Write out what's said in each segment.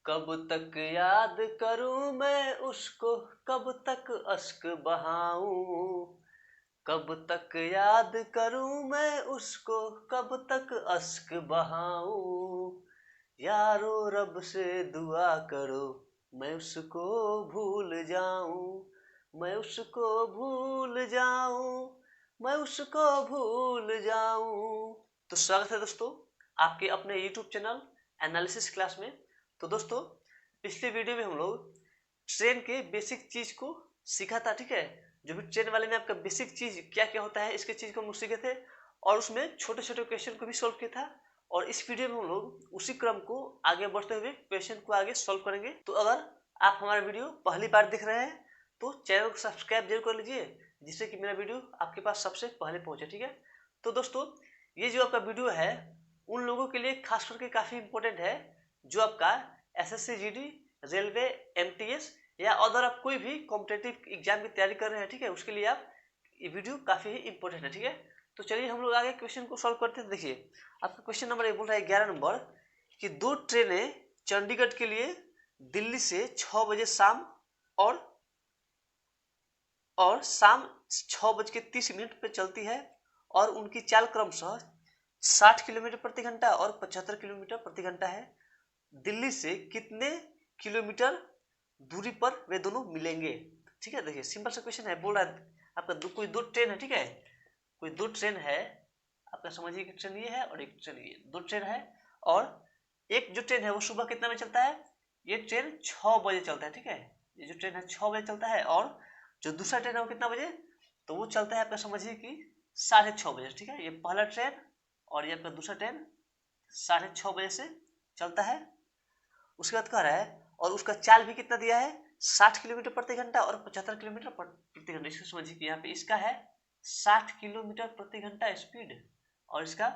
कब तक याद करूं मैं उसको, कब तक अश्क बहाऊं, कब तक याद करूं मैं उसको, कब तक अश्क बहाऊं। यारो रब से दुआ करो, मैं उसको भूल जाऊं, मैं उसको भूल जाऊं, मैं उसको भूल जाऊं। तो स्वागत है दोस्तों आपके अपने YouTube चैनल एनालिसिस क्लास में। तो दोस्तों पिछले वीडियो में हम लोग ट्रेन के बेसिक चीज को सीखा था, ठीक है। जो भी ट्रेन वाले में आपका बेसिक चीज क्या क्या होता है इसके चीज को हम लोग सीखे थे और उसमें छोटे छोटे क्वेश्चन को भी सॉल्व किया था। और इस वीडियो में हम लोग उसी क्रम को आगे बढ़ते हुए क्वेश्चन को आगे सॉल्व करेंगे। तो अगर आप हमारा वीडियो पहली बार देख रहे हैं तो चैनल को सब्सक्राइब जरूर कर लीजिए, जिससे कि मेरा वीडियो आपके पास सबसे पहले पहुंचे, ठीक है। तो दोस्तों ये जो आपका वीडियो है उन लोगों के लिए खास करके काफी इंपॉर्टेंट है जो आपका एसएससी जीडी, रेलवे, एमटीएस या अदर आप कोई भी कॉम्पिटेटिव एग्जाम की तैयारी कर रहे हैं, ठीक है। उसके लिए आप ये वीडियो काफी ही इंपॉर्टेंट है, ठीक है। तो चलिए हम लोग आगे क्वेश्चन को सॉल्व करते हैं। देखिए आपका क्वेश्चन नंबर एक बोल रहा है 11 नंबर कि दो ट्रेनें चंडीगढ़ के लिए दिल्ली से 6 बजे शाम और शाम 6:30 पर चलती है और उनकी चाल क्रमशः 60 किलोमीटर प्रति घंटा और 75 किलोमीटर प्रति घंटा है। दिल्ली से कितने किलोमीटर दूरी पर वे दोनों मिलेंगे, ठीक है। देखिए सिंपल सा क्वेश्चन है, बोल रहा है आपका कोई दो ट्रेन है, ठीक है। कोई दो ट्रेन है, आपका समझिए कि ट्रेन ये है और एक ट्रेन ये, दो ट्रेन है। और एक जो ट्रेन है वो सुबह कितना बजे चलता है, ये ट्रेन 6 बजे चलता है, ठीक है। ये जो ट्रेन है 6 बजे चलता है और जो दूसरा ट्रेन है वो कितना बजे, तो वो चलता है आपका समझिए कि 6:30 बजे, ठीक है। ये पहला ट्रेन और ये आपका दूसरा ट्रेन 6:30 बजे से चलता है। उसके बाद कह रहा है और उसका चाल भी कितना दिया है, 60 किलोमीटर प्रति घंटा और 75 किलोमीटर प्रति घंटा। इसको समझिए कि यहाँ पे इसका है 60 किलोमीटर प्रति घंटा स्पीड और इसका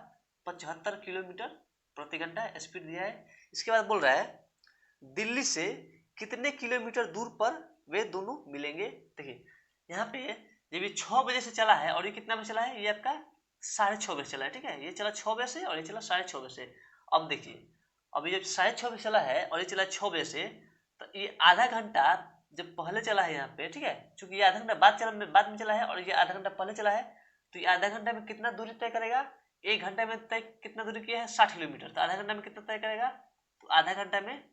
75 किलोमीटर प्रति घंटा स्पीड दिया है। इसके बाद बोल रहा है दिल्ली से कितने किलोमीटर दूर पर वे दोनों मिलेंगे। देखिए यहाँ पे जब ये 6 बजे से चला है और ये कितना बजे चला है, ये आपका 6:30 बजे चला है, ठीक है। ये चला 6 बजे से और ये चला 6:30 बजे से। अब देखिए अब ये जब 6:30 बजे चला है और ये चला 6 बजे से, तो ये आधा घंटा जब पहले चला है यहाँ पे, ठीक है। चूंकि ये आधा घंटा बाद में चला है और ये आधा घंटा पहले चला है, तो ये आधा घंटा में कितना दूरी तय करेगा, एक घंटे में तय कितना दूरी किया है 60 किलोमीटर, तो आधा घंटा में कितना तय करेगा, तो आधा घंटा में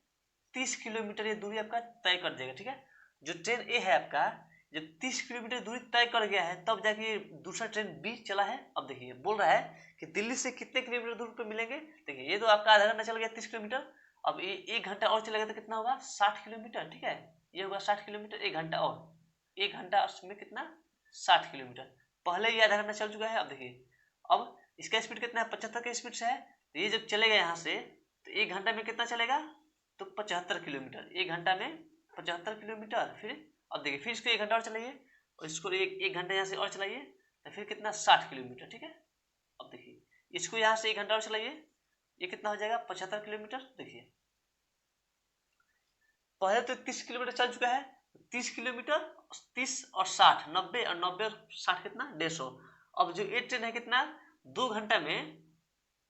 30 किलोमीटर ये दूरी आपका तय कर देगा, ठीक है। जो ट्रेन ए है आपका जब 30 किलोमीटर दूरी तय कर गया है तब जाके दूसरा ट्रेन बी चला है। अब देखिए बोल रहा है कि दिल्ली से कितने किलोमीटर दूर पे मिलेंगे। देखिए ये तो आपका आधा घंटा चल गया 30 किलोमीटर, अब ये एक घंटा और चलेगा तो कितना होगा 60 किलोमीटर, ठीक है। ये होगा 60 किलोमीटर, एक घंटा और एक घंटा में कितना 60 किलोमीटर। पहले ये आधा घंटा चल चुका है। अब देखिए अब इसका स्पीड कितना है 75 के स्पीड से है, तो ये जब चलेगा यहाँ से तो एक घंटा में कितना चलेगा, तो 75 किलोमीटर, एक घंटा में 75 किलोमीटर। फिर अब देखिए फिर इसको एक घंटा और चलाइए और इसको एक घंटा यहाँ से और चलाइए तो फिर कितना 60 किलोमीटर, ठीक है। अब देखिए इसको यहाँ से एक घंटा और चलाइए, ये कितना हो जाएगा 75 किलोमीटर। देखिए पहले तो 30 किलोमीटर चल चुका है, 30 किलोमीटर 30 और 60 90 और 90 और 60 कितना 150। अब जो ये ट्रेन है कितना 2 घंटा में,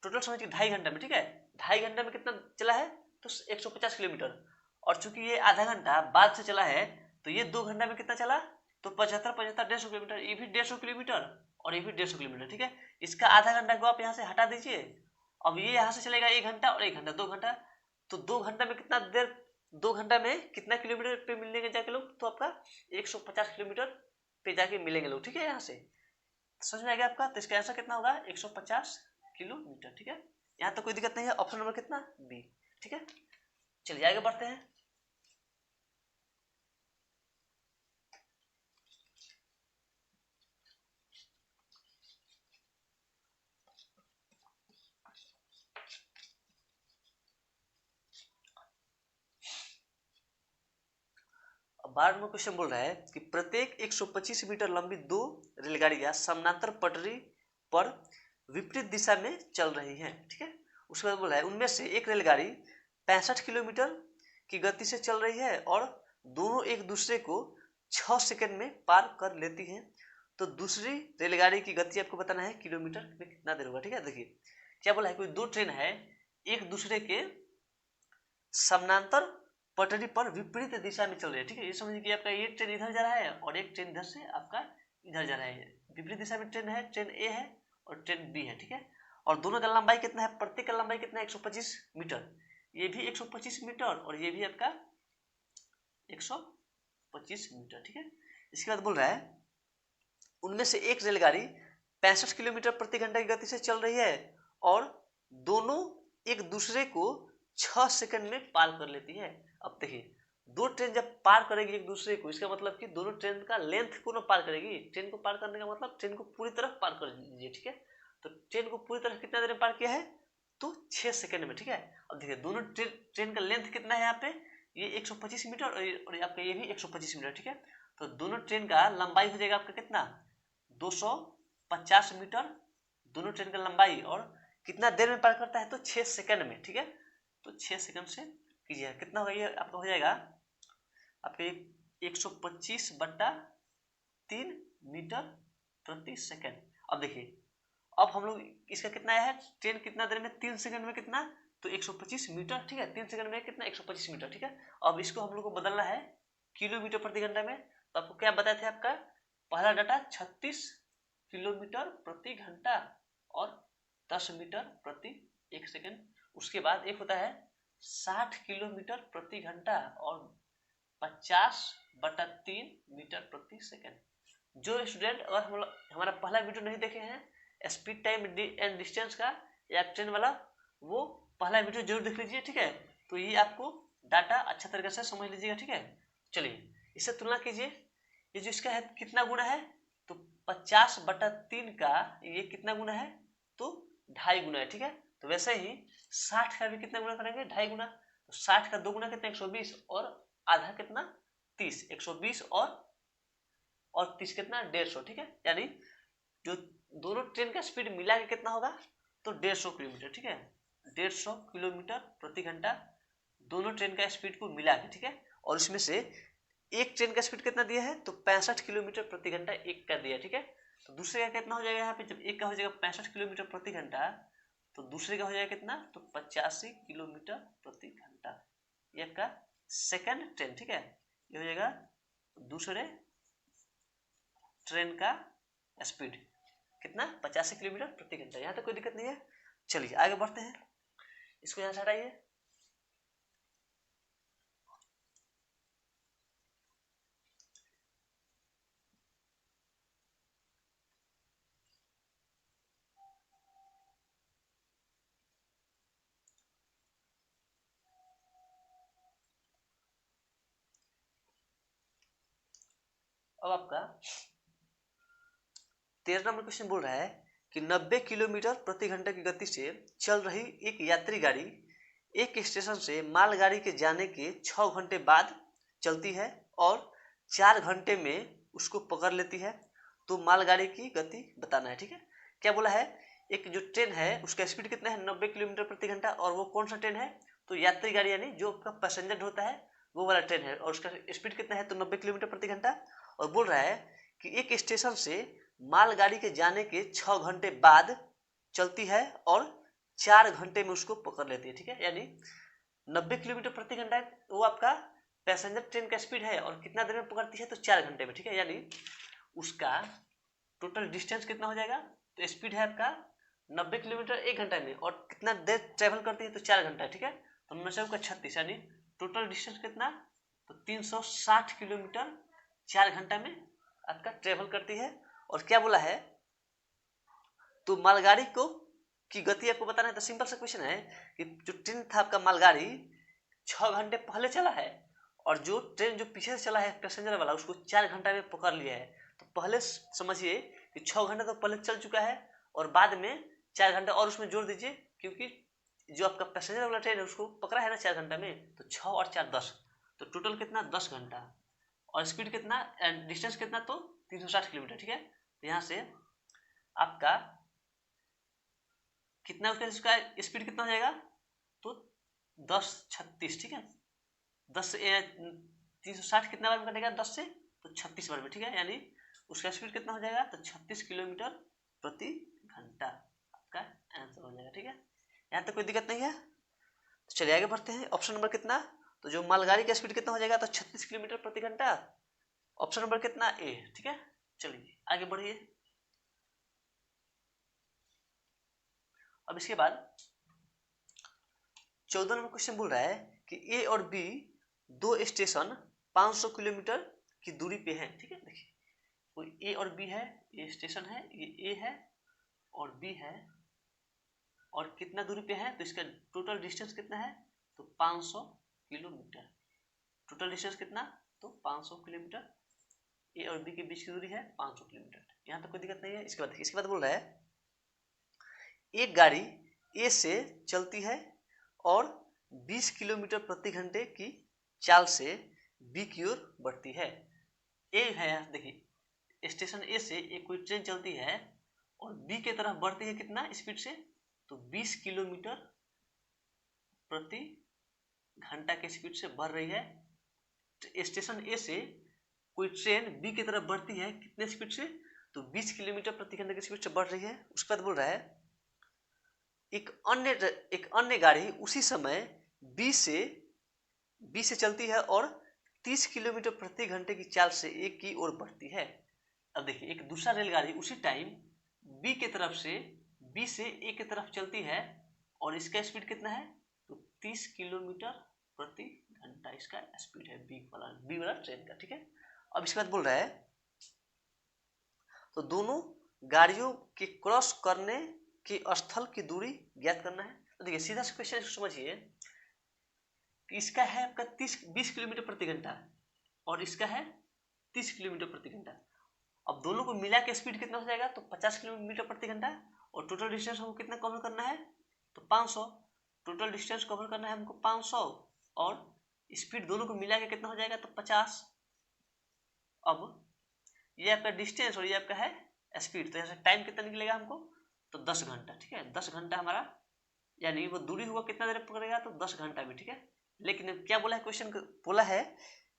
टोटल समझ के 2.5 घंटा में, ठीक है। 2.5 घंटा में कितना चला है, तो 150 किलोमीटर। और चूंकि ये आधा घंटा बाद से चला है तो ये 2 घंटा में कितना चला, तो 75 75 150 किलोमीटर, ये भी 150 किलोमीटर और ये भी 150 किलोमीटर, ठीक है। इसका आधा घंटा को आप यहाँ से हटा दीजिए। अब ये यहाँ से चलेगा 1 घंटा और 1 घंटा 2 घंटा, तो 2 घंटा में कितना देर, 2 घंटा में कितना किलोमीटर पे मिलेंगे जाके लोग, तो आपका 150 किलोमीटर पे जाके मिलेंगे लोग, ठीक है। यहाँ से समझ में आ गया आपका। तो इसका आंसर कितना होगा 150 किलोमीटर, ठीक है। यहाँ तो कोई दिक्कत नहीं है, ऑप्शन नंबर कितना बी, ठीक है। चलिए आगे बढ़ते हैं। अब 12वां क्वेश्चन बोल रहा है कि प्रत्येक 125 मीटर लंबी दो रेलगाड़ियां समानांतर पटरी पर विपरीत दिशा में चल रही हैं, ठीक है। उसके बाद बोला है उनमें से एक रेलगाड़ी 65 किलोमीटर की गति से चल रही है और दोनों एक दूसरे को 6 सेकंड में पार कर लेती हैं। तो दूसरी रेलगाड़ी की गति आपको बताना है किलोमीटर में कितना देर होगा, ठीक है। देखिए क्या बोला है, कोई दो ट्रेन है एक दूसरे के समानांतर पटरी पर विपरीत दिशा में चल रही है। ठीक है, ये समझिए कि आपका ये ट्रेन इधर जा रहा है और एक ट्रेन इधर से आपका इधर जा रहा है। विपरीत दिशा में ट्रेन है, ट्रेन ए है और ट्रेन बी है। ठीक है, और दोनों का लंबाई कितना है, प्रत्येक का लंबाई कितना है, 125 मीटर। ये भी 125 मीटर और ये भी आपका 125 मीटर। ठीक है, इसके बाद बोल रहा है उनमें से एक रेलगाड़ी 65 किलोमीटर प्रति घंटा की गति से चल रही है और दोनों एक दूसरे को 6 सेकंड में पार कर लेती है। अब देखिए, दो ट्रेन जब पार करेगी एक दूसरे को, इसका मतलब कि दोनों ट्रेन का लेंथ को ना पार करेगी। ट्रेन को पार करने का मतलब ट्रेन को पूरी तरह पार कर लीजिए। ठीक है, तो ट्रेन को पूरी तरह कितना देर में पार किया है, तो 6 सेकंड में। ठीक है, अब देखिए दोनों ट्रेन का लेंथ कितना है, यहाँ पे ये 125 मीटर और आपका ये भी 125 मीटर। ठीक है, तो दोनों ट्रेन का लंबाई हो जाएगा आपका कितना, 250 मीटर दोनों ट्रेन का लंबाई, और कितना देर में पार करता है, तो 6 सेकंड में। ठीक है, तो 6 सेकंड से कीजिए, कितना होगा ये आपका हो जाएगा आपके 125/3 मीटर प्रति सेकंड। अब देखिए, अब हम लोग इसका कितना है, ट्रेन कितना देर में, 3 सेकंड में कितना, तो 125 मीटर। ठीक है, 3 सेकंड में कितना, 125 मीटर। ठीक है, अब इसको हम लोग को बदलना है किलोमीटर प्रति घंटा में। तो आपको क्या बताए थे, आपका पहला डाटा 36 किलोमीटर प्रति घंटा और 10 मीटर प्रति 1 सेकंड। उसके बाद एक होता है 60 किलोमीटर प्रति घंटा और 50/3 मीटर प्रति सेकंड। जो स्टूडेंट अगर हमारा पहला वीडियो नहीं देखे हैं स्पीड टाइम एंड डिस्टेंस का या ट्रेन वाला, वो पहला वीडियो जरूर देख लीजिए। ठीक है, तो ये आपको डाटा अच्छा तरीके से समझ लीजिएगा। ठीक है, चलिए इससे तुलना कीजिए, ये जो इसका है कितना गुना है, तो 50/3 का ये कितना गुना है, तो 2.5 गुना है। ठीक है, तो वैसे ही 60 का भी कितना गुना करेंगे, 2.5 गुना। तो 60 का 2 गुना कितना, 120 और आधा कितना, 30। 120 और 30 कितना, 150। ठीक है, यानी जो दोनों ट्रेन का स्पीड मिला के कितना होगा, तो 150 किलोमीटर। ठीक है, 150 किलोमीटर प्रति घंटा दोनों ट्रेन का स्पीड को मिला के। ठीक है, और इसमें से एक ट्रेन का स्पीड कितना दिया है, तो 65 किलोमीटर प्रति घंटा एक का दिया। ठीक है, तो दूसरे का कितना हो जाएगा, यहाँ पे जब एक का हो जाएगा 65 किलोमीटर प्रति घंटा, तो दूसरे का हो जाएगा कितना, तो 85 किलोमीटर प्रति घंटा। ये का सेकंड ट्रेन। ठीक है, ये हो जाएगा दूसरे ट्रेन का स्पीड कितना, 85 किलोमीटर प्रति घंटा। यहाँ तक कोई दिक्कत नहीं है। चलिए आगे बढ़ते हैं, इसको यहाँ से हटाइए। अब आपका 13 नंबर क्वेश्चन बोल रहा है कि 90 किलोमीटर प्रति घंटे की गति से चल रही एक यात्री गाड़ी एक स्टेशन से मालगाड़ी के जाने के 6 घंटे बाद चलती है और 4 घंटे में उसको पकड़ लेती है। तो मालगाड़ी की गति बताना है। ठीक है, क्या बोला है, एक जो ट्रेन है उसका स्पीड कितना है, 90 किलोमीटर प्रति घंटा, और वो कौन सा ट्रेन है, तो यात्री गाड़ी, यानी जो आपका पैसेंजर होता है वो वाला ट्रेन है, और उसका स्पीड कितना है, तो 90 किलोमीटर प्रति घंटा। और बोल रहा है कि एक स्टेशन से मालगाड़ी के जाने के 6 घंटे बाद चलती है और 4 घंटे में उसको पकड़ लेती है। ठीक है, यानी 90 किलोमीटर प्रति घंटा वो आपका पैसेंजर ट्रेन का स्पीड है और कितना देर में पकड़ती है, तो 4 घंटे में। ठीक है, यानी उसका टोटल डिस्टेंस कितना हो जाएगा, तो स्पीड है आपका 90 किलोमीटर 1 घंटा में और कितना देर ट्रेवल करती है, तो 4 घंटा। ठीक है, तो 9 का 36, यानी टोटल डिस्टेंस कितना, तो 360 किलोमीटर 4 घंटा में आपका ट्रेवल करती है। और क्या बोला है, तो मालगाड़ी को की गति आपको बताना है। तो सिंपल सा क्वेश्चन है कि जो ट्रेन था आपका मालगाड़ी 6 घंटे पहले चला है और जो ट्रेन जो पीछे से चला है पैसेंजर वाला उसको 4 घंटा में पकड़ लिया है। तो पहले समझिए कि 6 घंटा तो पहले चल चुका है और बाद में 4 घंटा और उसमें जोड़ दीजिए, क्योंकि जो आपका पैसेंजर वाला ट्रेन है उसको पकड़ा है ना 4 घंटा में, तो 6 और 4 10, तो टोटल कितना 10 घंटा और स्पीड कितना डिस्टेंस कितना, तो 360 किलोमीटर। ठीक है, तो यहाँ से आपका कितना उसका स्पीड कितना हो जाएगा, तो 10:36। ठीक है, 360 कितना बार में कटेगा, 10 से, तो 36 बार में। ठीक है, यानी उसका स्पीड कितना हो जाएगा, तो 36 किलोमीटर प्रति घंटा आपका आंसर हो जाएगा। ठीक है, यहाँ तक कोई दिक्कत नहीं है। तो चलिए आगे बढ़ते हैं। ऑप्शन नंबर कितना, तो जो मालगाड़ी का स्पीड कितना हो जाएगा, तो 36 किलोमीटर प्रति घंटा। ऑप्शन नंबर कितना, ए। ठीक है, चलिए आगे बढ़िए। अब इसके बाद 14 नंबर क्वेश्चन बोल रहा है कि ए और बी दो स्टेशन 500 किलोमीटर की दूरी पे हैं। ठीक है, देखिए कोई ए और बी है, ये स्टेशन है, ये ए है और बी है, और कितना दूरी पे है, तो इसका टोटल डिस्टेंस कितना है, तो 500 किलोमीटर। टोटल डिस्टेंस कितना, तो 500 किलोमीटर। ए और बी के बीच की दूरी है 500 किलोमीटर। यहाँ तक कोई दिक्कत नहीं है। इसके बाद बोल रहा है एक गाड़ी ए से चलती है और 20 किलोमीटर प्रति घंटे की चाल से बी की ओर बढ़ती है। ए है, देखिए स्टेशन ए से एक कोई ट्रेन चलती है और बी के तरफ बढ़ती है कितना स्पीड से, तो 20 किलोमीटर प्रति घंटा के स्पीड से बढ़ रही है। स्टेशन ए से कोई ट्रेन बी की तरफ बढ़ती है कितने स्पीड से, तो 20 किलोमीटर प्रति घंटे की स्पीड से बढ़ रही है। उसके बाद बोल रहा है एक अन्य गाड़ी उसी समय बी से चलती है और 30 किलोमीटर प्रति घंटे की चाल से ए की ओर बढ़ती है। अब देखिए एक दूसरा रेलगाड़ी उसी टाइम बी के तरफ से बी से ए की तरफ चलती है और इसका स्पीड कितना है, तो 30 किलोमीटर प्रति घंटा इसका स्पीड है बी वाला ट्रेन का। ठीक है, अब इसके बाद बोल रहा है तो दोनों गाड़ियों के क्रॉस करने के स्थल की दूरी ज्ञात करना है। तो देखिए सीधा सा क्वेश्चन समझिए कि इसका है आपका 20 किलोमीटर प्रति घंटा और इसका है 30 किलोमीटर प्रति घंटा। अब दोनों को मिला के स्पीड कितना हो जाएगा, तो 50 किलोमीटर प्रति घंटा, और टोटल डिस्टेंस हमको कितना कवर करना है, तो 500। टोटल डिस्टेंस कवर करना है हमको 500 और स्पीड दोनों को मिला के कितना हो जाएगा, तो 50। अब ये आपका डिस्टेंस और ये आपका है स्पीड, तो यहाँ से टाइम कितना निकलेगा हमको, तो 10 घंटा। ठीक है, 10 घंटा हमारा, यानी वो दूरी हुआ कितना देर पकड़ेगा, तो 10 घंटा में। ठीक है, लेकिन क्या बोला है क्वेश्चन, बोला है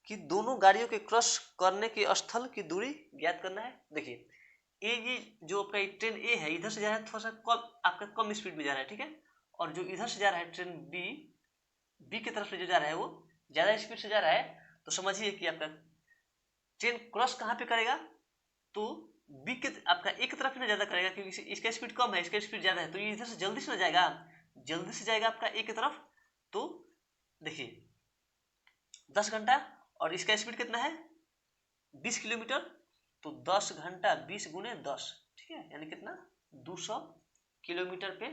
कि दोनों गाड़ियों के क्रॉस करने के स्थल की दूरी ज्ञात करना है। देखिए ये जो आपका ट्रेन ए है इधर से जा रहा है, थोड़ा सा कम आपका कम स्पीड में जा रहा है। ठीक है, और जो इधर से जा रहा है ट्रेन बी की तरफ से जो जा रहा है वो ज्यादा स्पीड से जा रहा है। तो समझिए कि आपका ट्रेन क्रॉस कहाँ पे करेगा, तो बी के आपका एक तरफ ना ज्यादा करेगा, क्योंकि इसका स्पीड कम है, इसका स्पीड ज्यादा है, तो ये इधर से जल्दी से ना जाएगा, जल्दी से जाएगा आपका एक तरफ। तो देखिए 10 घंटा और इसका स्पीड कितना है 20 किलोमीटर, तो 10 घंटा 20 गुने 10। ठीक है, यानी कितना 200 किलोमीटर पे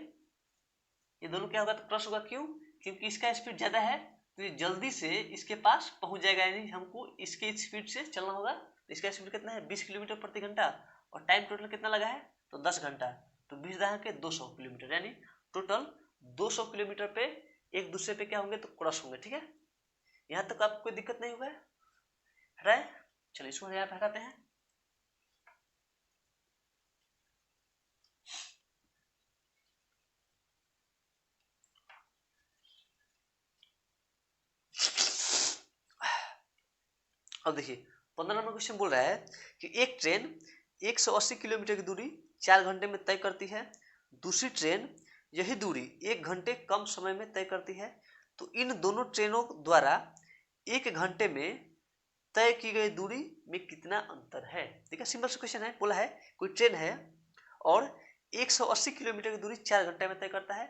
ये दोनों क्या होगा, तो क्रॉस होगा। क्यों, क्योंकि इसका स्पीड ज्यादा है तो ये जल्दी से इसके पास पहुंच जाएगा, यानी हमको इसके स्पीड से चलना होगा। तो इसका स्पीड कितना है 20 किलोमीटर प्रति घंटा और टाइम टोटल कितना लगा है, तो 10 घंटा, तो 20 दहा के 200 किलोमीटर, यानी टोटल 200 किलोमीटर पे एक दूसरे पे क्या होंगे, तो क्रॉस होंगे। ठीक है, यहाँ तक आपको कोई दिक्कत नहीं होगा, हटाए। चलिए इसको यहाँ पे हटाते हैं। अब देखिए 15 नंबर क्वेश्चन बोल रहा है कि एक ट्रेन 180 किलोमीटर की दूरी 4 घंटे में तय करती है, दूसरी ट्रेन यही दूरी 1 घंटे कम समय में तय करती है। तो इन दोनों ट्रेनों द्वारा 1 घंटे में तय की गई दूरी में कितना अंतर है। देखिए सिंपल सा क्वेश्चन है, बोला है कोई ट्रेन है और 180 किलोमीटर की दूरी 4 घंटे में तय करता है।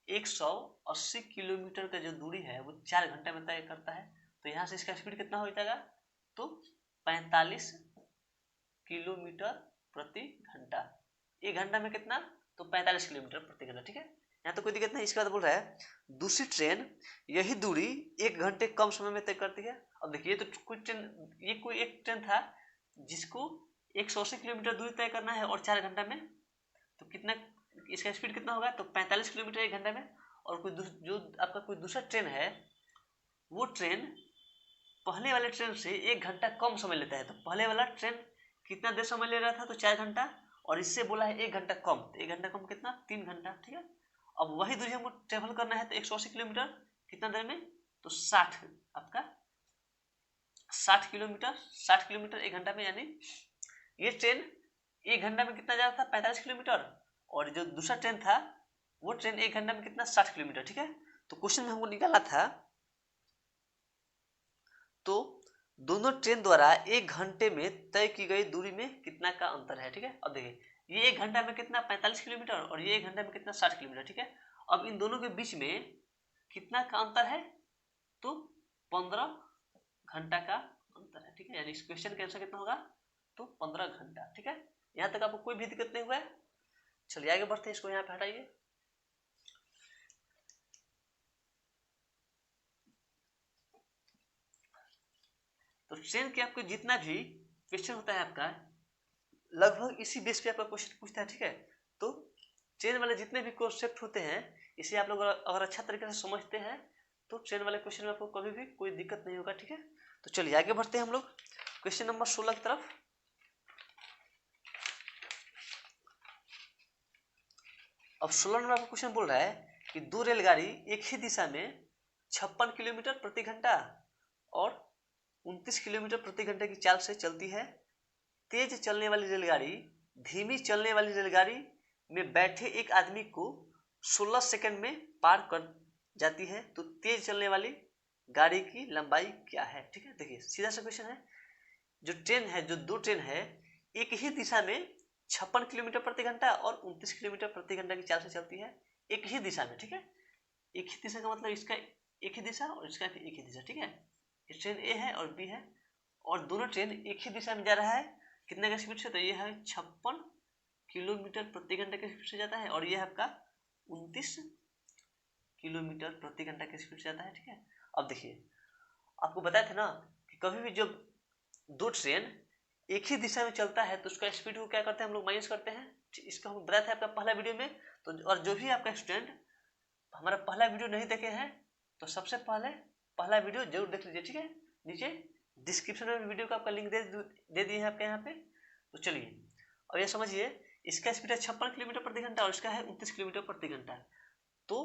180 किलोमीटर का जो दूरी है वो 4 घंटे में तय करता है, तो यहाँ से इसका स्पीड कितना हो जाएगा, तो 45 किलोमीटर प्रति घंटा। 1 घंटा में कितना, तो 45 किलोमीटर प्रति घंटा। ठीक है, यहाँ तो कोई दिक्कत नहीं। इसके बाद बोल रहा है दूसरी ट्रेन यही दूरी 1 घंटे कम समय में तय करती है। अब देखिए तो कोई एक ट्रेन था जिसको 180 किलोमीटर दूरी तय करना है और 4 घंटा में, तो कितना इसका स्पीड कितना होगा, तो 45 किलोमीटर 1 घंटे में। और कोई जो आपका कोई दूसरा ट्रेन है वो ट्रेन पहले वाले ट्रेन से 1 घंटा कम समय लेता है। तो पहले वाला ट्रेन कितना देर समय ले रहा था, तो 4 घंटा, और इससे बोला है 1 घंटा कम, तो 1 घंटा कम कितना, 3 घंटा। ठीक है, अब वही दूरी हमको ट्रेवल करना है, तो 180 किलोमीटर कितना देर में, तो 60 किलोमीटर 1 घंटा में। यानी ये ट्रेन 1 घंटा में कितना जा रहा था, 45 किलोमीटर, और जो दूसरा ट्रेन था वो ट्रेन 1 घंटा में कितना, 60 किलोमीटर। ठीक है, तो क्वेश्चन में हमको निकालना था, तो दोनों ट्रेन द्वारा 1 घंटे में तय की गई दूरी में कितना का अंतर है। ठीक है, अब देखिए ये 1 घंटा में कितना 45 किलोमीटर और ये 1 घंटा में कितना 60 किलोमीटर। ठीक है, अब इन दोनों के बीच में कितना का अंतर है, तो 15 घंटा का अंतर है। ठीक है, यानी इस क्वेश्चन का आंसर कितना होगा, तो 15 घंटा। ठीक है, यहाँ तक आपको कोई भी दिक्कत नहीं हुआ है। चलिए आगे बढ़ते हैं, इसको यहाँ पे हटाइए। तो ट्रेन के आपको जितना भी क्वेश्चन होता है आपका, लगभग इसी बेस पे आपका क्वेश्चन पूछता है। ठीक है, तो ट्रेन वाले जितने भी कॉन्सेप्ट होते हैं, इसे आप लोग अगर अच्छा तरीके से समझते हैं तो ट्रेन वाले क्वेश्चन में आपको कभी भी कोई दिक्कत नहीं होगा। ठीक है, तो चलिए आगे बढ़ते हैं हम लोग क्वेश्चन नंबर 16 की तरफ। अब 16 नंबर आपका क्वेश्चन बोल रहा है कि 2 रेलगाड़ी एक ही दिशा में 56 किलोमीटर प्रति घंटा और 29 किलोमीटर प्रति घंटे की चाल से चलती है। तेज चलने वाली रेलगाड़ी धीमी चलने वाली रेलगाड़ी में बैठे एक आदमी को 16 सेकंड में पार कर जाती है, तो तेज चलने वाली गाड़ी की लंबाई क्या है। ठीक है, देखिए सीधा सा क्वेश्चन है। जो ट्रेन है, जो 2 ट्रेन है, एक ही दिशा में 56 किलोमीटर प्रति घंटा और 29 किलोमीटर प्रति घंटा की चाल से चलती है, एक ही दिशा में। ठीक है, एक ही दिशा का मतलब इसका एक ही दिशा और इसका एक ही दिशा। ठीक है, ट्रेन ए है और बी है और दोनों ट्रेन एक ही दिशा में जा रहा है, कितने का स्पीड से, तो ये है 56 किलोमीटर प्रति घंटे के स्पीड से जाता है और ये है आपका 29 किलोमीटर प्रति घंटा के स्पीड से जाता है। ठीक है, अब देखिए आपको बताया था ना कि कभी भी जब 2 ट्रेन एक ही दिशा में चलता है तो उसका स्पीड को क्या करते हैं, हम लोग माइनस करते हैं। इसका हम बताया था आपका पहला वीडियो में। तो और जो भी आपका स्टूडेंट हमारा पहला वीडियो नहीं देखे हैं तो सबसे पहले पहला वीडियो जरूर देख लीजिए। ठीक है, नीचे डिस्क्रिप्शन में वीडियो का आपका लिंक दे दिए हैं आपके यहाँ पे। तो चलिए अब ये समझिए, इसका स्पीड है 56 किलोमीटर प्रति घंटा और इसका है 29 किलोमीटर प्रति घंटा। तो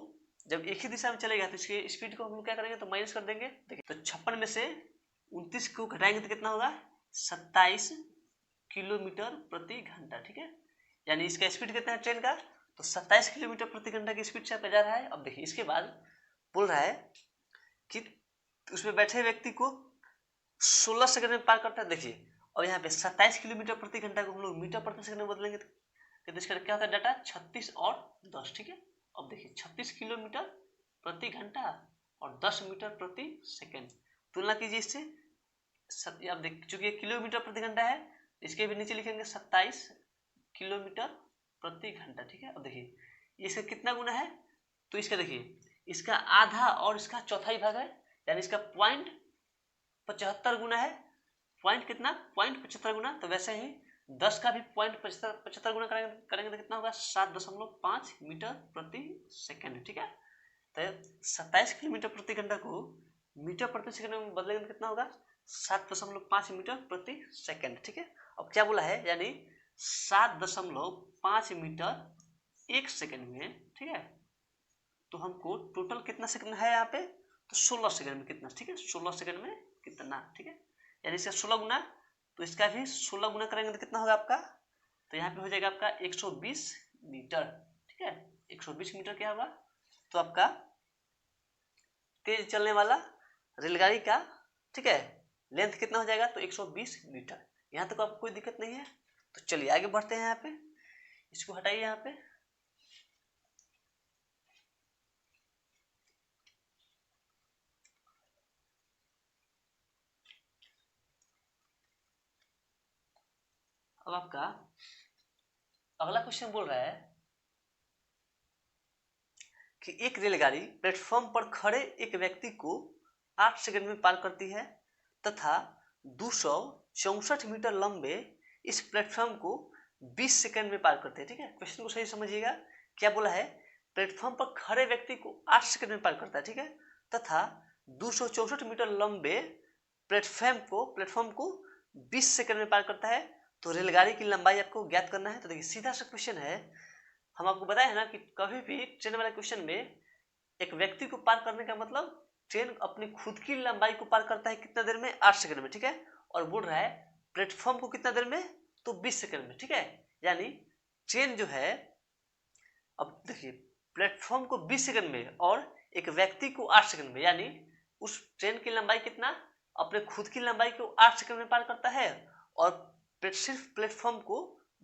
जब एक ही दिशा में चलेगा तो इसके स्पीड को हम लोग क्या करेंगे, तो माइनस कर देंगे। देखिए तो 56 में से 29 को घटाएंगे तो कितना होगा, 27 किलोमीटर प्रति घंटा। ठीक है, यानी इसका स्पीड कितना है ट्रेन का, तो 27 किलोमीटर प्रति घंटा की स्पीड से आपका जा रहा है। अब देखिए इसके बाद बोल रहा है कि उसमें बैठे व्यक्ति को 16 सेकंड में पार करता है। देखिए और यहाँ पे 27 किलोमीटर प्रति घंटा को हम लोग मीटर प्रति सेकंड में बदलेंगे तो इसका क्या होता है डाटा, 36 और 10। ठीक है, अब देखिए 36 किलोमीटर प्रति घंटा और 10 मीटर प्रति सेकंड, तुलना कीजिए इससे। अब देख चूंकि किलोमीटर प्रति घंटा है, इसके भी नीचे लिखेंगे 27 किलोमीटर प्रति घंटा। ठीक है, अब देखिए इसका कितना गुना है, तो इसका देखिए इसका आधा और इसका चौथाई भाग है, यानी इसका 0.75 गुना है। पॉइंट कितना, 0.75 गुना। तो वैसे ही 10 का भी 0.75 गुना करेंगे तो कितना होगा, 7.5 मीटर प्रति सेकंड। ठीक है, तो 27 किलोमीटर प्रति घंटा को मीटर प्रति सेकंड में बदलेंगे तो कितना होगा, 7.5 मीटर प्रति सेकंड। ठीक है, अब क्या बोला है, यानी 7.5 मीटर 1 सेकंड में। ठीक है, तो हमको टोटल कितना सेकंड है यहाँ पे, तो 16 सेकंड में कितना। ठीक है, 16 सेकंड में कितना। ठीक है, यानी इसका 16 गुना, तो इसका भी 16 गुना करेंगे तो कितना होगा आपका, तो यहाँ पे हो जाएगा आपका 120 मीटर। ठीक है, 120 मीटर क्या होगा, तो आपका तेज चलने वाला रेलगाड़ी का, ठीक है, लेंथ कितना हो जाएगा, तो 120 मीटर। यहाँ तक आपको कोई दिक्कत नहीं है। तो चलिए आगे बढ़ते हैं, यहाँ पे इसको हटाइए। यहाँ पे अब आपका अगला क्वेश्चन बोल रहा है कि एक रेलगाड़ी प्लेटफॉर्म पर खड़े एक व्यक्ति को 8 सेकंड में पार करती है तथा 264 मीटर लंबे इस प्लेटफॉर्म को 20 सेकंड में पार करते हैं। ठीक है, क्वेश्चन को सही समझिएगा। क्या बोला है, प्लेटफॉर्म पर खड़े व्यक्ति को 8 सेकंड में पार करता है। ठीक है, तथा 264 मीटर लंबे प्लेटफॉर्म को 20 सेकंड में पार करता है, तो रेलगाड़ी की लंबाई आपको ज्ञात करना है। तो देखिए सीधा सा क्वेश्चन है, हम आपको बताया है ना कि कभी भी ट्रेन वाले क्वेश्चन में एक व्यक्ति को पार करने का मतलब ट्रेन अपनी खुद की लंबाई को पार करता है कितना देर में, 8 सेकंड में। ठीक है, और बोल रहा है प्लेटफॉर्म को कितना देर में, तो 20 सेकंड में। ठीक है, यानी ट्रेन जो है, अब देखिए प्लेटफॉर्म को 20 सेकंड में और एक व्यक्ति को 8 सेकंड में, यानी उस ट्रेन की लंबाई कितना, अपने खुद की लंबाई को 8 सेकंड में पार करता है और सिर्फ प्लेटफॉर्म को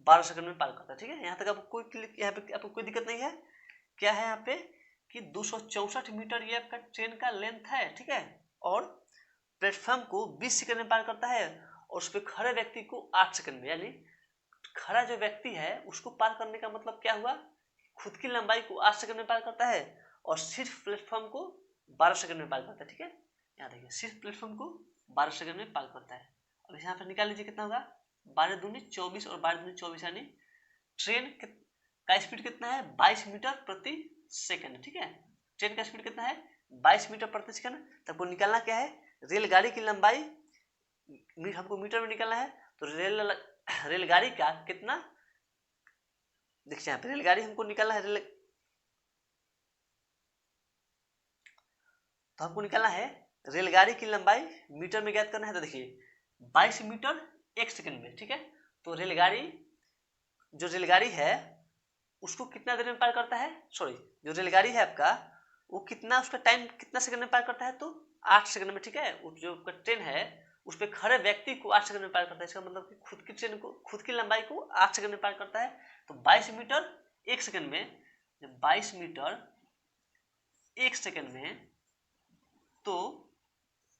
12 सेकंड में पार करता है। ठीक है, यहाँ तक आपको यहाँ पे आपको कोई दिक्कत नहीं है। क्या है यहाँ पे कि 264 मीटर ये आपका ट्रेन का लेंथ है। ठीक है, और प्लेटफॉर्म को 20 सेकंड में पार करता है और उस पर खड़े व्यक्ति को 8 सेकंड में, यानी खड़ा जो व्यक्ति है उसको पार करने का मतलब क्या हुआ, खुद की लंबाई को 8 सेकंड में पार करता है और सिर्फ प्लेटफॉर्म को 12 सेकंड में पार करता है। ठीक है, यहाँ देखिए सिर्फ प्लेटफॉर्म को 12 सेकंड में पार करता है। अब यहाँ पर निकाल लीजिए कितना होगा, 12 दूनी 24 और 12 दूनी 24, यानी ट्रेन का स्पीड कितना है, 22 मीटर प्रति सेकंड। ठीक है, ट्रेन का स्पीड कितना है, 22 मीटर प्रति सेकंड। तो आपको निकालना क्या है, रेलगाड़ी की लंबाई हमको मीटर में निकालना है। तो रेलगाड़ी का कितना, देखिए यहाँ पे रेलगाड़ी हमको निकालना है, तो हमको निकालना है रेलगाड़ी की लंबाई मीटर में ज्ञात करना है। तो देखिए 22 मीटर 1 सेकंड में। ठीक है, तो जो रेलगाड़ी है उसको कितना देर में पार करता है, सॉरी जो रेलगाड़ी है आपका वो कितना, उसका टाइम कितना सेकंड में पार करता है, तो 8 सेकंड में। ठीक है, जो आपका ट्रेन है उस पर खड़े व्यक्ति को 8 सेकंड में पार करता है। इसका मतलब कि खुद की ट्रेन को, खुद की लंबाई को 8 सेकंड में पार करता है। तो 22 मीटर 1 सेकंड में, 22 मीटर 1 सेकंड में, तो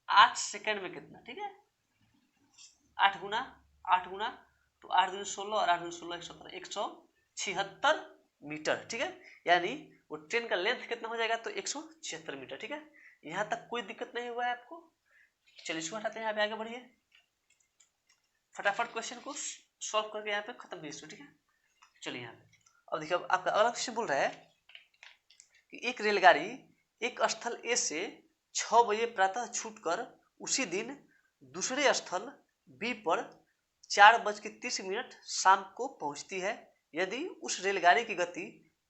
8 सेकंड में कितना, ठीक है 8 गुना तो 8 दूनी 16 और 8 दूनी 16 117 176 मीटर। ठीक है, यानी वो ट्रेन का लेंथ कितना हो जाएगा, तो 176 मीटर। ठीक है, यहाँ तक कोई दिक्कत नहीं हुआ है आपको। चलिए इसको हटाते हैं, यहाँ पे आगे बढ़िए, फटाफट क्वेश्चन को सॉल्व करके यहाँ पे खत्म कीजिए। ठीक है, चलिए यहाँ पे अब देखिए, अब आपका अगला क्वेश्चन बोल रहा है कि एक रेलगाड़ी एक स्थल ए से 6 बजे प्रातः छूटकर उसी दिन दूसरे स्थल बी पर 4:30 शाम को पहुंचती है, यदि उस रेलगाड़ी की गति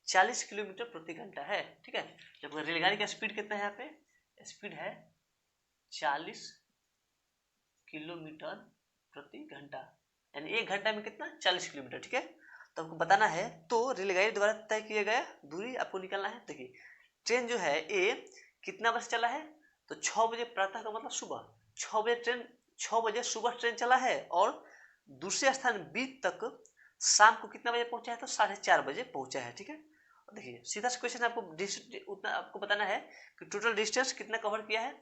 40 किलोमीटर प्रति घंटा है। ठीक है, जब रेलगाड़ी का स्पीड कितना है, यहाँ पे स्पीड है 40 किलोमीटर प्रति घंटा, यानी 1 घंटा में कितना, 40 किलोमीटर। ठीक है, तो आपको बताना है, तो रेलगाड़ी द्वारा तय किया गया दूरी आपको निकालना है। देखिए ट्रेन जो है ए कितना बजे चला है, तो 6 बजे प्रातः का मतलब सुबह 6 बजे सुबह ट्रेन चला है और दूसरे स्थान बी तक शाम को कितना बजे पहुंचा है, तो 4:30 बजे पहुंचा है। ठीक है, देखिए सीधा सा क्वेश्चन आपको उतना आपको बताना है कि टोटल डिस्टेंस कितना कवर किया है।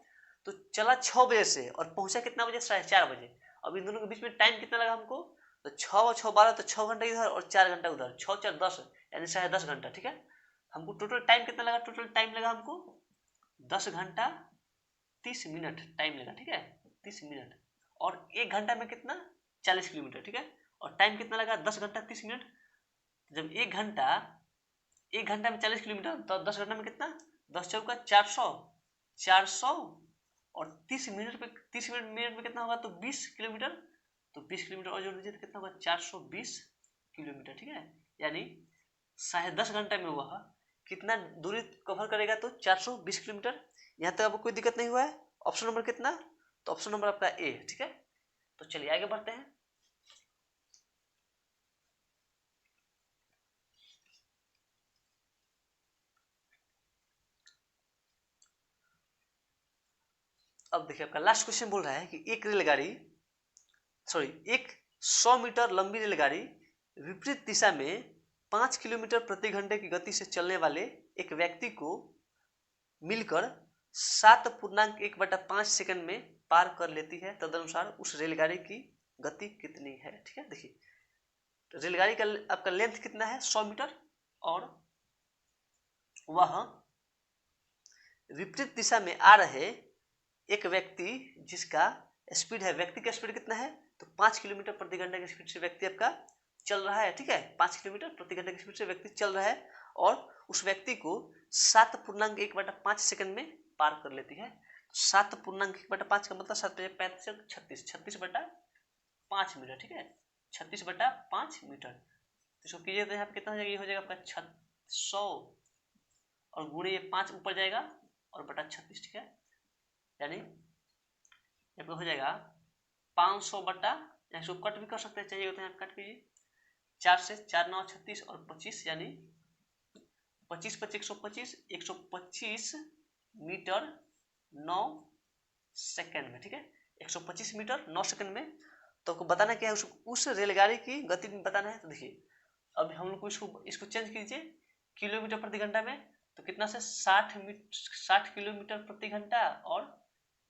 तो चला 6 बजे से और पहुंचा कितना बजे, 4:30 बजे। अब इन दोनों के बीच में टाइम कितना लगा हमको, तो 6 और 6 12, तो 6 घंटा इधर और 4 घंटा उधर, 6 4 10, यानी 10.5 घंटा। ठीक है, हमको टोटल टाइम कितना लगा, टोटल टाइम लगा हमको 10 घंटा 30 मिनट टाइम लगा। ठीक है, 30 मिनट, और 1 घंटा में कितना, 40 किलोमीटर। ठीक है, और टाइम कितना लगा, 10 घंटा 30 मिनट। जब 1 घंटा में 40 किलोमीटर, तो 10 घंटा में कितना, 10 चौका 400 और 30 मिनट में कितना होगा, तो 20 किलोमीटर। तो 20 किलोमीटर और जोड़ दीजिए तो कितना होगा, 420 किलोमीटर। ठीक है, यानी 10.5 घंटे में वह कितना दूरी कवर करेगा, तो 420 किलोमीटर। यहाँ तक आपको कोई दिक्कत नहीं हुआ है। ऑप्शन नंबर कितना, तो ऑप्शन नंबर आपका ए। ठीक है, तो चलिए आगे बढ़ते हैं। अब देखिए आपका लास्ट क्वेश्चन बोल रहा है कि एक 100 मीटर लंबी रेलगाड़ी विपरीत दिशा में 5 किलोमीटर प्रति घंटे की गति से चलने वाले एक व्यक्ति को मिलकर 7.1/5 सेकंड में पार कर लेती है। तदनुसार उस रेलगाड़ी की गति कितनी है। ठीक है, देखिए रेलगाड़ी का आपका लेंथ कितना है, 100 मीटर, और वह विपरीत दिशा में आ रहे एक व्यक्ति जिसका स्पीड है, व्यक्ति का स्पीड कितना है, तो 5 किलोमीटर प्रति घंटे की स्पीड से व्यक्ति आपका चल रहा है। ठीक है, 5 किलोमीटर प्रति घंटे की स्पीड से व्यक्ति चल रहा है और उस व्यक्ति को 7.1/5 सेकंड में पार कर लेती है। 7.1/5 का मतलब 7×5 36, 36/5 मीटर। ठीक है, 36/5 मीटर। इसको कीजिए तो यहाँ पे कितना हो जाएगा, ये हो जाएगा आपका 600 और गुणे 5 ऊपर जाएगा और बटा 36। ठीक है, यानी यहाँ पे हो जाएगा 500 बटा, इसको कट भी कर सकते हैं, चाहिए होता है कट कीजिए, 4 से 4 9 36 और 25, यानी 25 25 125 125 मीटर 9 सेकंड में, ठीक है, 125 मीटर 9 सेकंड में। तो आपको बताना क्या है, उस रेलगाड़ी की गति में बताना है। तो देखिए अब हम लोग को इसको चेंज कीजिए किलोमीटर प्रति घंटा में, तो कितना से 60 किलोमीटर प्रति घंटा और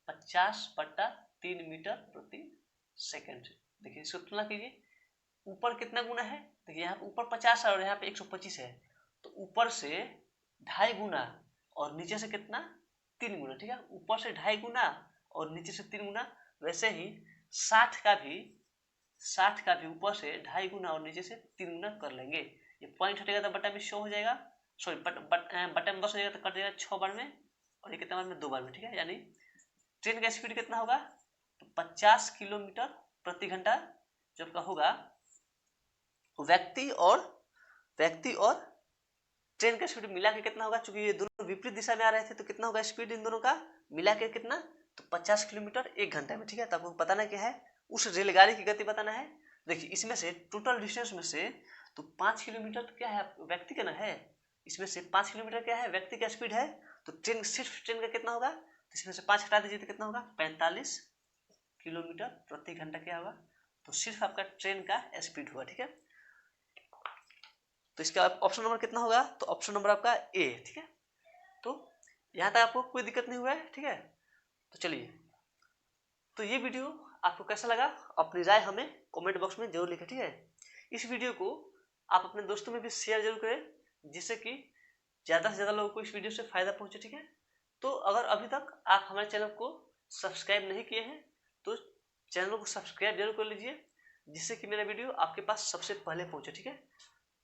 50/3 मीटर प्रति सेकंड। देखिए इसको तुलना कीजिए, ऊपर कितना गुना है, देखिए यहाँ पे ऊपर 50 है और यहाँ पे 125 है, तो ऊपर से 2.5 गुना और नीचे से कितना 3 गुना, ठीक है, ऊपर से 2.5 गुना और नीचे से 3 गुना। वैसे ही 60 का भी ऊपर से 2.5 गुना और नीचे से 3 गुना कर लेंगे। ये पॉइंट हटेगा तो बटा में शो हो जाएगा, सॉरी बटा में 10 हो जाएगा तो कट जाएगा 6 बार में, और ये कितना बार में 2 बार में, ठीक है। यानी ट्रेन का स्पीड कितना होगा, तो 50 किलोमीटर प्रति घंटा जो आपका होगा, व्यक्ति और ट्रेन का स्पीड मिला के कितना होगा, चूंकि ये दोनों विपरीत दिशा में आ रहे थे तो कितना होगा स्पीड इन दोनों का मिला के कितना, तो 50 किलोमीटर 1 घंटे में, ठीक है। तो आपको बताना क्या है, उस रेलगाड़ी की गति बताना है। देखिए इसमें से टोटल डिस्टेंस में से तो 5 किलोमीटर क्या है व्यक्ति का ना है, इसमें से 5 किलोमीटर क्या है व्यक्ति का स्पीड है, तो सिर्फ ट्रेन का कितना होगा, तो इसमें से 5 हटा दीजिए तो कितना होगा 45 किलोमीटर प्रति घंटा क्या होगा, तो सिर्फ आपका ट्रेन का स्पीड हुआ, ठीक है। तो इसका ऑप्शन नंबर कितना होगा, तो ऑप्शन नंबर आपका ए, ठीक है। तो यहाँ तक आपको कोई दिक्कत नहीं हुआ है, ठीक है। तो चलिए, तो ये वीडियो आपको कैसा लगा अपनी राय हमें कमेंट बॉक्स में जरूर लिखें, ठीक है। इस वीडियो को आप अपने दोस्तों में भी शेयर जरूर करें, जिससे कि ज़्यादा से ज़्यादा लोगों को इस वीडियो से फायदा पहुंचे, ठीक है। तो अगर अभी तक आप हमारे चैनल को सब्सक्राइब नहीं किए हैं तो चैनल को सब्सक्राइब जरूर कर लीजिए, जिससे कि मेरा वीडियो आपके पास सबसे पहले पहुंचे, ठीक है।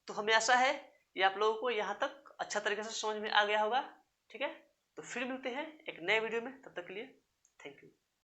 तो हमें आशा है कि आप लोगों को यहाँ तक अच्छा तरीके से समझ में आ गया होगा, ठीक है। तो फिर मिलते हैं एक नए वीडियो में, तब तक के लिए थैंक यू।